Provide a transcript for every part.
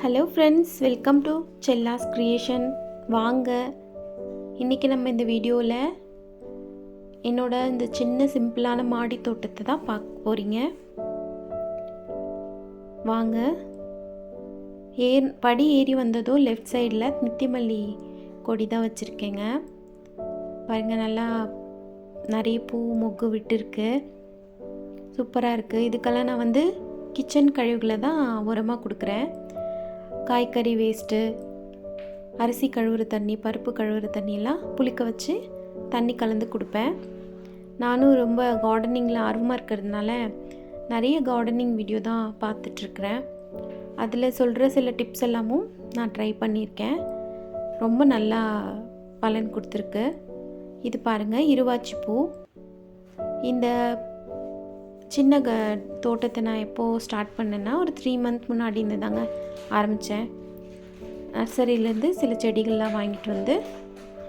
Hello friends, welcome to Chella's creation. வாங்க, இன்றைக்கி நம்ம இந்த வீடியோவில் என்னோட இந்த சின்ன சிம்பிளான மாடி தோட்டத்தை தான் பார்க்க போகிறீங்க. வாங்க, படி ஏறி வந்ததும் லெஃப்ட் சைடில் நித்தியமல்லி கொடி தான் வச்சுருக்கேங்க. பாருங்கள், நல்லா நிறைய பூ மொக்கு விட்டுருக்கு, சூப்பராக இருக்குது. இதுக்கெல்லாம் நான் கிச்சன் கழிவுகளை தான் உரமாக கொடுக்குறேன். காய்கறி வேஸ்ட்டு, அரிசி கழுவுற தண்ணி, பருப்பு கழுவுற தண்ணியெல்லாம் புளிக்க வச்சு தண்ணி கலந்து கொடுப்பேன். நானும் ரொம்ப கார்டனிங்கில் ஆர்வமாக இருக்கிறதுனால நிறைய கார்டனிங் வீடியோ தான் பார்த்துட்ருக்குறேன். அதில் சொல்கிற சில டிப்ஸ் எல்லாமும் நான் ட்ரை பண்ணியிருக்கேன். ரொம்ப நல்லா பலன் கொடுத்துருக்கு. இது பாருங்கள், இருவாச்சி பூ. இந்த சின்ன தோட்டத்தை நான் எப்போது ஸ்டார்ட் பண்ணேன்னா ஒரு 3 மந்த் முன்னாடி இருந்து தாங்க ஆரம்பித்தேன். நர்சரியிலேருந்து சில செடிகள்லாம் வாங்கிட்டு வந்து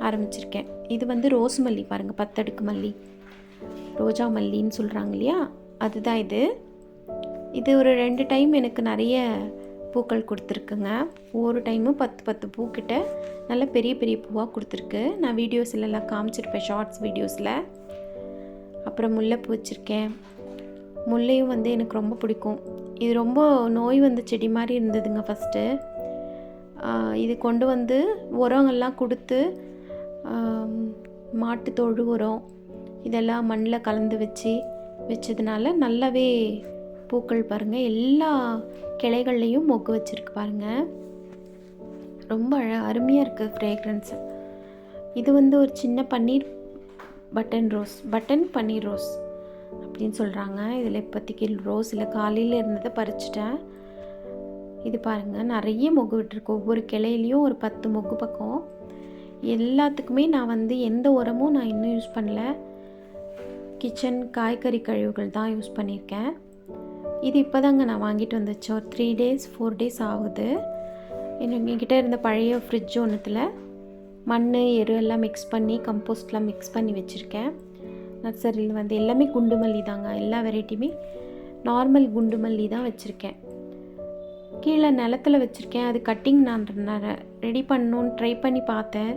ஆரம்பிச்சிருக்கேன். இது ரோஸ் மல்லி பாருங்கள், 10 அடுக்கு மல்லி, ரோஜா மல்லின்னு சொல்கிறாங்க இல்லையா, அதுதான் இது ஒரு 2 டைம் எனக்கு நிறைய பூக்கள் கொடுத்துருக்குங்க. ஒவ்வொரு டைமும் 10 பூக்கிட்ட நல்ல பெரிய பெரிய பூவாக கொடுத்துருக்கு. நான் வீடியோஸ்லாம் காமிச்சிருப்பேன், ஷார்ட்ஸ் வீடியோஸில். அப்புறம் முல்லைப்பூ வச்சுருக்கேன். முல்லையும் எனக்கு ரொம்ப பிடிக்கும். இது ரொம்ப நோய் வந்த செடி மாதிரி இருந்ததுங்க ஃபஸ்ட்டு. இது கொண்டு உரங்கள்லாம் கொடுத்து, மாட்டு தொழு உரம் இதெல்லாம் மண்ணில் கலந்து வச்சதுனால நல்லாவே பூக்கள் பாருங்கள், எல்லா கிளைகள்லேயும் மொக்கு வச்சுருக்கு பாருங்கள். ரொம்ப அருமையாக இருக்குது ஃப்ரேக்ரன்ஸு. இது ஒரு சின்ன பன்னீர் பட்டன் பன்னீர் ரோஸ் அப்படின்னு சொல்கிறாங்க. இதில் இப்போதைக்கு ரோஸ் இல்லை, காலையில் இருந்ததை பறிச்சிட்டேன். இது பாருங்கள், நிறைய மொக்கு விட்டுருக்கு. ஒவ்வொரு கிளையிலையும் ஒரு 10 மொக்கு பக்கம். எல்லாத்துக்குமே நான் எந்த உரமும் நான் இன்னும் யூஸ் பண்ணல. கிச்சன் காய்கறி கழிவுகள் தான் யூஸ் பண்ணியிருக்கேன். இது இப்போ தாங்க நான் வாங்கிட்டு வந்துச்சேன். ஒரு 3 டேஸ் 4 டேஸ் ஆகுது. என்கிட்ட இருந்த பழைய ஃப்ரிட்ஜ் ஒன்றுத்தில் மண் எரு எல்லாம் மிக்ஸ் பண்ணி, கம்போஸ்ட்லாம் மிக்ஸ் பண்ணி வச்சுருக்கேன். நர்சரியில் எல்லாமே குண்டு மல்லி தாங்க, எல்லா வெரைட்டியுமே நார்மல் குண்டு மல்லி தான் வச்சுருக்கேன். கீழே நிலத்தில் வச்சுருக்கேன். அது கட்டிங் நான் ரெடி பண்ணணுன்னு ட்ரை பண்ணி பார்த்தேன்.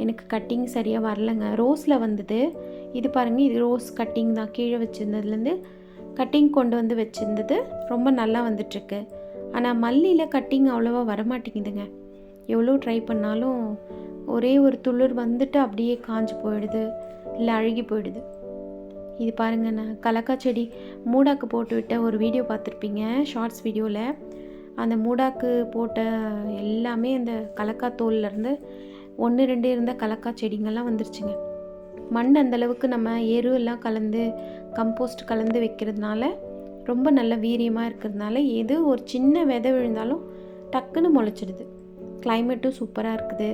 எனக்கு கட்டிங் சரியாக வரலைங்க. ரோஸில் வந்தது. இது பாருங்கள், இது ரோஸ் கட்டிங் தான். கீழே வச்சுருந்ததுலேருந்து கட்டிங் கொண்டு வச்சுருந்தது ரொம்ப நல்லா வந்துட்டுருக்கு. ஆனால் மல்லியில் கட்டிங் அவ்வளோவா வரமாட்டேங்குதுங்க. எவ்வளோ ட்ரை பண்ணாலும் ஒரே ஒரு துளிர் அப்படியே காஞ்சு போயிடுது, இல்லை அழுகி போயிடுது. இது பாருங்கள், நான் கலக்காய் செடி மூடாக்கு போட்டு விட்ட ஒரு வீடியோ பார்த்துருப்பீங்க, ஷார்ட்ஸ் வீடியோவில். அந்த மூடாக்கு போட்ட எல்லாமே அந்த கலக்காய் தோல்லேருந்து 1-2 இருந்த கலக்காய் செடிங்கள்லாம் வந்துருச்சுங்க. மண் அந்தளவுக்கு நம்ம எருவெல்லாம் கலந்து, கம்போஸ்ட் கலந்து வைக்கிறதுனால ரொம்ப நல்ல வீரியமாக இருக்கிறதுனால எது ஒரு சின்ன விதை விழுந்தாலும் டக்குன்னு முளைச்சிடுது. கிளைமேட்டும் சூப்பராக இருக்குது.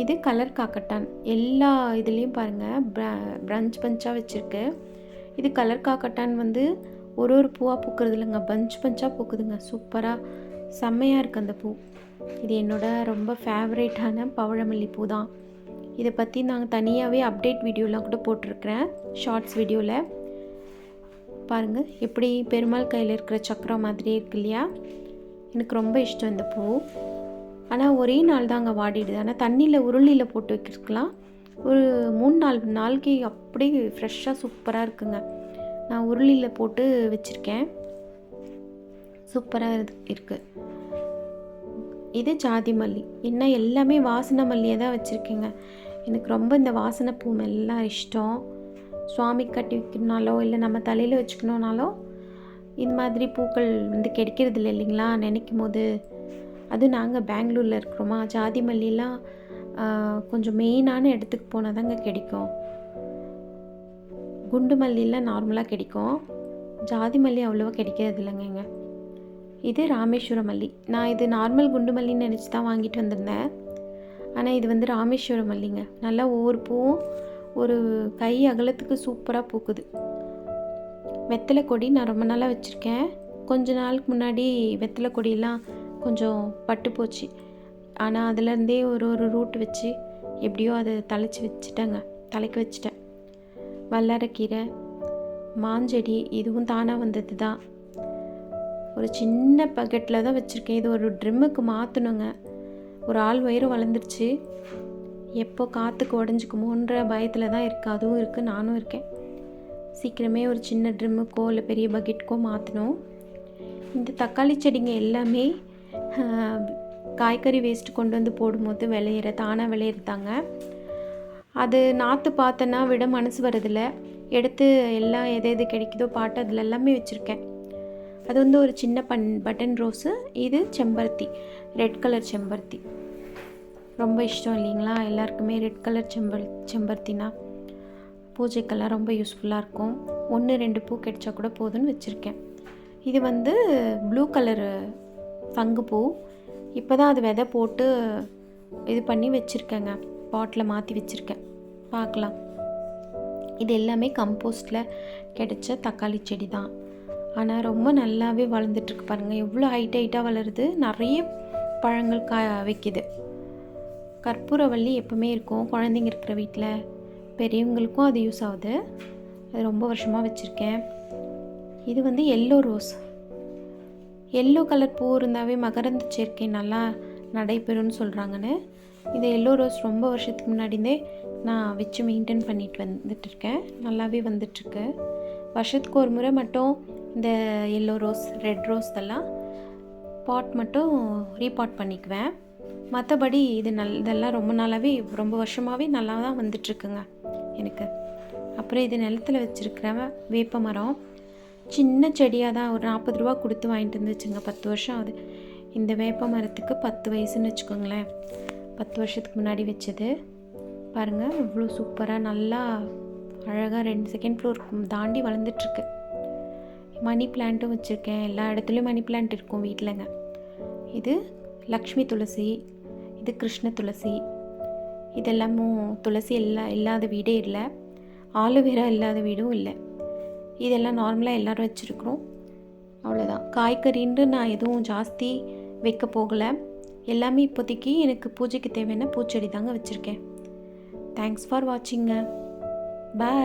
இது கலர் காக்கட்டான். எல்லா இதுலேயும் பாருங்கள், பஞ்சாக வச்சுருக்கு. இது கலர் காக்கட்டான் ஒரு பூவாக பூக்கிறது இல்லைங்க, பஞ்சாக பூக்குதுங்க. சூப்பராக செம்மையாக இருக்குது அந்த பூ. இது என்னோடய ரொம்ப ஃபேவரேட்டான பவழமல்லி பூ தான். இதை பற்றி நாங்கள் தனியாகவே அப்டேட் வீடியோலாம் கூட போட்டிருக்கிறேன், ஷார்ட்ஸ் வீடியோவில். பாருங்கள், எப்படி பெருமாள் கையில் இருக்கிற சக்கரம் மாதிரியே இருக்கு இல்லையா. எனக்கு ரொம்ப இஷ்டம் இந்த பூ. ஆனால் ஒரே நாள் தாங்க வாடிடுது. ஆனால் தண்ணியில் உருளியில் போட்டு வைக்கிறதுக்கலாம் ஒரு 3-4 நாளைக்கு அப்படியே ஃப்ரெஷ்ஷாக சூப்பராக இருக்குங்க. நான் உருளியில் போட்டு வச்சுருக்கேன், சூப்பராக இருக்குது. இது ஜாதி மல்லி. என்ன எல்லாமே வாசனை மல்லியை தான் வச்சுருக்கேங்க. எனக்கு ரொம்ப இந்த வாசனை பூ எல்லாம் இஷ்டம். சுவாமி கட்டி வைக்கணுனாலோ இல்லை நம்ம தலையில் வச்சுக்கணுன்னாலோ இந்த மாதிரி பூக்கள் கிடைக்கிறது இல்லை இல்லைங்களா, நினைக்கும் போது. அது நாங்கள் பெங்களூரில் இருக்கிறோமா, ஜாதி மல்லிலாம் கொஞ்சம் மெயினான இடத்துக்கு போனால் தாங்க கிடைக்கும். குண்டு மல்லிலாம் நார்மலாக கிடைக்கும், ஜாதி மல்லி அவ்வளோவா கிடைக்கிறது இல்லைங்க. இது ராமேஸ்வர மல்லி. நான் இது நார்மல் குண்டு மல்லின்னு நினச்சி தான் வாங்கிட்டு வந்திருந்தேன். ஆனால் இது ராமேஸ்வர மல்லிங்க. நல்லா ஒவ்வொரு பூவும் ஒரு கை அகலத்துக்கு சூப்பராக பூக்குது. வெத்தலை கொடி நான் ரொம்ப நாளாக வச்சுருக்கேன். கொஞ்ச நாளுக்கு முன்னாடி வெத்தலை கொடியெல்லாம் கொஞ்சம் பட்டு போச்சு. ஆனால் அதுலேருந்தே ஒரு ரூட் வச்சு எப்படியோ அதை தலைக்கு வச்சுட்டேன். வல்லாரக்கீரை, மாஞ்செடி, இதுவும் தானாக வந்தது தான். ஒரு சின்ன பக்கெட்டில் தான் வச்சுருக்கேன். இது ஒரு ட்ரிம்முக்கு மாற்றணுங்க. ஒரு ஆள் உயரம் வளர்ந்துருச்சு. எப்போ காற்றுக்கு உடஞ்சிக்குமோன்ற பயத்தில் தான் இருக்குது. அதுவும் இருக்குது, நானும் இருக்கேன். சீக்கிரமே ஒரு சின்ன ட்ரிம்முக்கோ இல்லை பெரிய பக்கெட்டுக்கோ மாற்றணும். இந்த தக்காளி செடிங்க எல்லாமே காய்கறி வேஸ்ட்டு கொண்டு வந்து போடும்போது தானாக விளையிறதாங்க. அது நாற்று பார்த்தேன்னா விட மனசு வரதில்லை. எடுத்து எல்லாம் எது கிடைக்குதோ பாட்டு அதில் எல்லாமே வச்சுருக்கேன். அது வந்து ஒரு சின்ன பட்டன் ரோஸு. இது செம்பருத்தி, ரெட் கலர் செம்பருத்தி. ரொம்ப இஷ்டம் இல்லைங்களா எல்லாருக்குமே ரெட் கலர் செம்பருத்தினா பூஜைக்கெல்லாம் ரொம்ப யூஸ்ஃபுல்லாக இருக்கும். 1-2 பூ கிடைச்சா கூட போதும்னு வச்சுருக்கேன். இது வந்து ப்ளூ கலரு சங்குப்பூ. இப்போ தான் அது விதை போட்டு இது பண்ணி வச்சுருக்கேங்க. பாட்டில் மாற்றி வச்சுருக்கேன். பார்க்கலாம். இது எல்லாமே கம்போஸ்டில் கிடைச்ச தக்காளி செடி தான். ஆனால் ரொம்ப நல்லாவே வளர்ந்துட்டுருக்கு பாருங்கள். எவ்வளோ ஹைட்டாக வளருது. நிறைய பழங்கள் வைக்குது. கற்பூரவள்ளி எப்பவுமே இருக்கும் குழந்தைங்க இருக்கிற வீட்டில். பெரியவங்களுக்கும் அது யூஸ் ஆகுது. அது ரொம்ப வருஷமாக வச்சுருக்கேன். இது வந்து எல்லோ ரோஸ். எல்லோ கலர் பூ இருந்தாவே மகரந்த சேர்க்கை நல்லா நடைபெறும்னு சொல்கிறாங்கன்னு இந்த எல்லோ ரோஸ் ரொம்ப வருஷத்துக்கு முன்னாடியே நான் வச்சு மெயின்டைன் பண்ணிட்டு வந்துட்டுருக்கேன். நல்லாவே வந்துட்டுருக்கு. வருஷத்துக்கு ஒரு முறை மட்டும் இந்த எல்லோ ரோஸ், ரெட் ரோஸ் எல்லாம் பாட் மட்டும் ரீபாட் பண்ணிக்குவேன். மற்றபடி இதெல்லாம் ரொம்ப நாளாகவே ரொம்ப வருஷமாகவே நல்லா தான் வந்துட்டுருக்குங்க எனக்கு. அப்புறம் இது நிலத்தில் வச்சுருக்கிறேன் வேப்ப மரம். சின்ன செடியாக தான் ஒரு 40 ரூபா கொடுத்து வாங்கிட்டு வந்து வச்சுங்க. 10 வருஷம் ஆகுது. இந்த வேப்ப மரத்துக்கு 10 வயசுன்னு வச்சுக்கோங்களேன். 10 வருஷத்துக்கு முன்னாடி வச்சது. பாருங்கள் இவ்வளோ சூப்பராக நல்லா அழகாக 2 செகண்ட் ஃப்ளோர் தாண்டி வளர்ந்துட்டுருக்கு. மணி பிளான்ட்டும் வச்சுருக்கேன். எல்லா இடத்துலையும் மணி பிளான்ட் இருக்கும் வீட்டிலங்க. இது லக்ஷ்மி துளசி, இது கிருஷ்ண துளசி. இதெல்லாமும் துளசி இல்லாத வீடே இல்லை. ஆலோவேரா இல்லாத வீடும் இல்லை. இதெல்லாம் நார்மலாக எல்லோரும் வச்சுருக்குறோம். அவ்வளோதான். காய்கறின்னு நான் எதுவும் ஜாஸ்தி வைக்க போகலை. எல்லாமே இப்போதைக்கு எனக்கு பூஜைக்கு தேவையான பூச்செடி தாங்க வச்சுருக்கேன். Thanks for வாட்சிங்க. பாய்.